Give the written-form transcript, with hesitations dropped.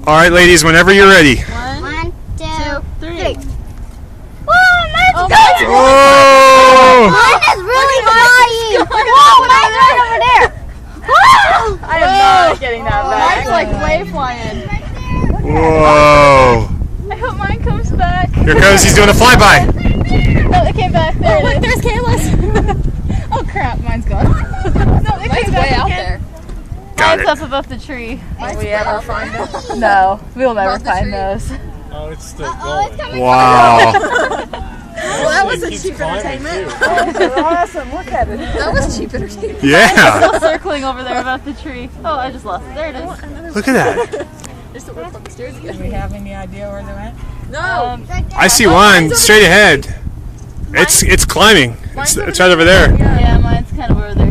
All right, ladies, whenever you're ready. One, two, three. Whoa, mine's going! Whoa! Mine is really flying! Whoa, mine's right over there! Whoa! I am not getting that back. Mine's like way flying. Whoa! I hope mine comes back. Here goes, he's doing a flyby. No, it came back. There it is. There's Kayla's. Oh crap, mine's gone. No, it Mine's came back way out again. there. Got Mine's it. up above the tree. Will we ever find it? No, we'll never Above the find tree. those. Oh, it's still going. Wow. Well, that was a cheap entertainment. Awesome, look at it. That was cheap entertainment. Yeah. Still circling over there above the tree. Oh, I just lost it. There it is. Look at that. Just to work up the stairs again. Do we have any idea where they went? No. I see one straight ahead. It's climbing. It's right over there. Yeah, mine's kind of over there.